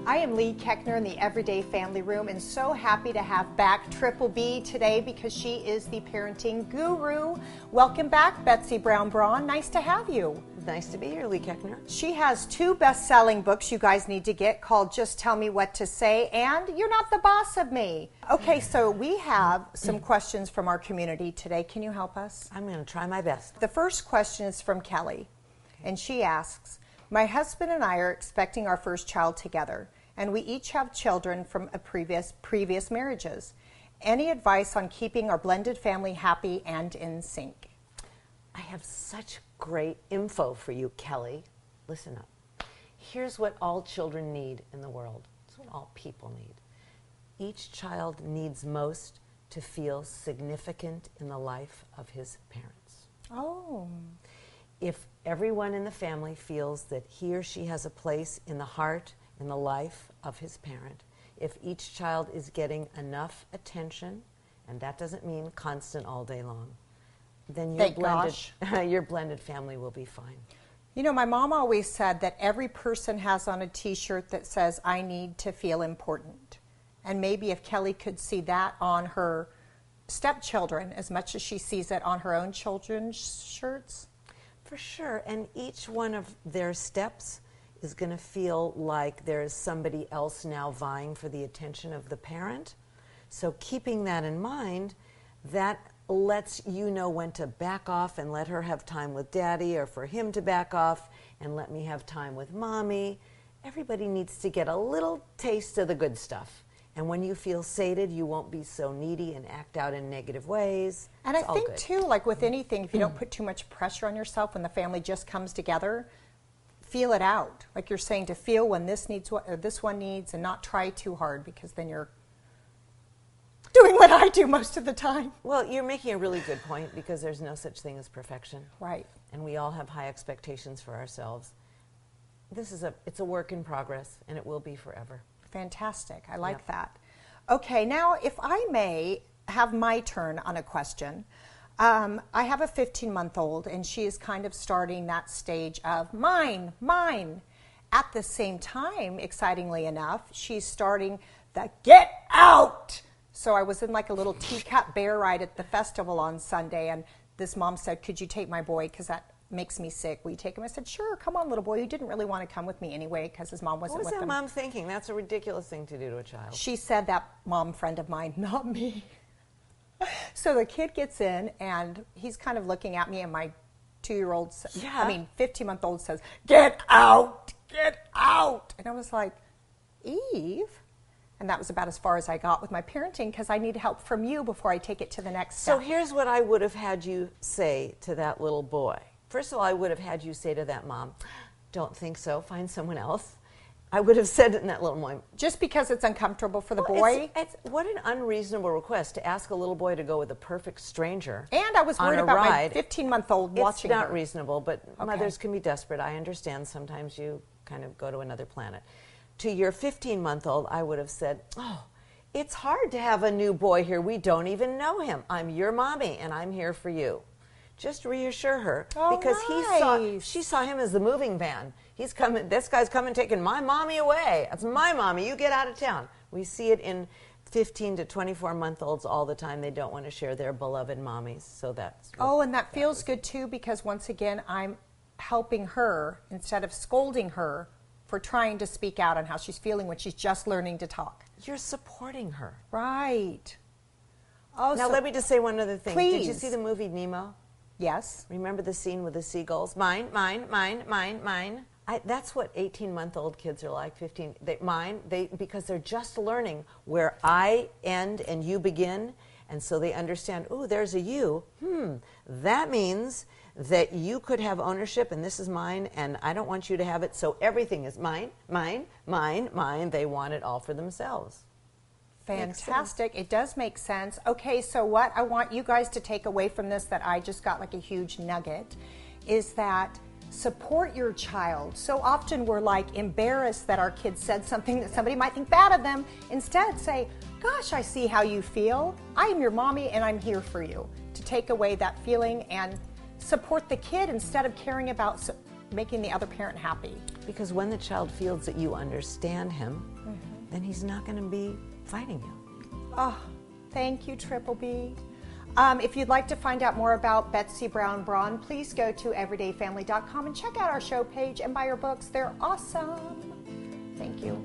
I am Lee Keckner in the Everyday Family Room, and so happy to have back Triple B today because she is the parenting guru. Welcome back, Betsy Brown Braun. Nice to have you. Nice to be here, Lee Keckner. She has 2 best-selling books you guys need to get called Just Tell Me What to Say and You're Not the Boss of Me. Okay, so we have some questions from our community today. Can you help us? I'm going to try my best. The first question is from Kelly, and she asks, my husband and I are expecting our first child together, and we each have children from previous marriages. Any advice on keeping our blended family happy and in sync? I have such great info for you, Kelly. Listen up. Here's what all children need in the world. It's what all people need. Each child needs most to feel significant in the life of his parents. Oh. If everyone in the family feels that he or she has a place in the heart, in the life of his parent, if each child is getting enough attention, and that doesn't mean constant all day long, then your blended family will be fine. You know, my mom always said that every person has on a t-shirt that says, I need to feel important. And maybe if Kelly could see that on her stepchildren as much as she sees it on her own children's shirts. For sure, and each one of their steps is going to feel like there is somebody else now vying for the attention of the parent. So keeping that in mind, that lets you know when to back off and let her have time with daddy, or for him to back off and let me have time with mommy. Everybody needs to get a little taste of the good stuff. And when you feel sated, you won't be so needy and act out in negative ways. And it's I think, too, like with anything, if you don't put too much pressure on yourself when the family just comes together, feel it out. Like you're saying, to feel when this needs what, or this one needs, and not try too hard, because then you're doing what I do most of the time. Well, you're making a really good point, because there's no such thing as perfection. Right. And we all have high expectations for ourselves. It's a work in progress, and it will be forever. Fantastic. I like that. Okay, now if I may have my turn on a question. I have a 15-month-old, and she is kind of starting that stage of mine. At the same time, excitingly enough, she's starting the get out. So I was in like a little teacup bear ride at the festival on Sunday, and this mom said, could you take my boy, because that makes me sick. Will you take him? I said, sure, come on, little boy. He didn't really want to come with me anyway because his mom wasn't with him. What was that mom thinking? That's a ridiculous thing to do to a child. She said, that mom friend of mine, not me. So the kid gets in, and he's kind of looking at me, and my 15-month-old says, get out, get out. And I was like, Eve? And that was about as far as I got with my parenting, because I need help from you before I take it to the next step. So here's what I would have had you say to that little boy. First of all, I would have had you say to that mom, don't think so, find someone else. I would have said it in that little moment. Just because it's uncomfortable for the boy? What an unreasonable request to ask a little boy to go with a perfect stranger. And I was worried about my 15-month-old watching her. It's not reasonable, but mothers can be desperate. I understand sometimes you kind of go to another planet. To your 15-month-old, I would have said, oh, it's hard to have a new boy here. We don't even know him. I'm your mommy, and I'm here for you. Just reassure her, because she saw him as the moving van. He's coming. This guy's coming, taking my mommy away. That's my mommy. You get out of town. We see it in 15 to 24-month-olds all the time. They don't want to share their beloved mommies. So that's and that feels good too, because once again, I'm helping her instead of scolding her for trying to speak out on how she's feeling when she's just learning to talk. You're supporting her, right? Oh, now let me just say one other thing. Please. Did you see the movie Nemo? Yes. Remember the scene with the seagulls? Mine, mine, mine, mine, mine. That's what 18-month-old kids are like, 15. Because they're just learning where I end and you begin, and so they understand, oh, there's a you. That means that you could have ownership, and this is mine, and I don't want you to have it, so everything is mine, mine, mine, mine. They want it all for themselves. Fantastic. It does make sense. Okay, so what I want you guys to take away from this that I just got like a huge nugget is that support your child. So often we're like embarrassed that our kids said something that somebody might think bad of them. Instead, say, gosh, I see how you feel. I am your mommy and I'm here for you. To take away that feeling and support the kid instead of caring about making the other parent happy. Because when the child feels that you understand him, then he's not going to be fighting you. Oh, thank you, Triple B. If you'd like to find out more about Betsy Brown Braun, please go to everydayfamily.com and check out our show page and buy her books. They're awesome. Thank you.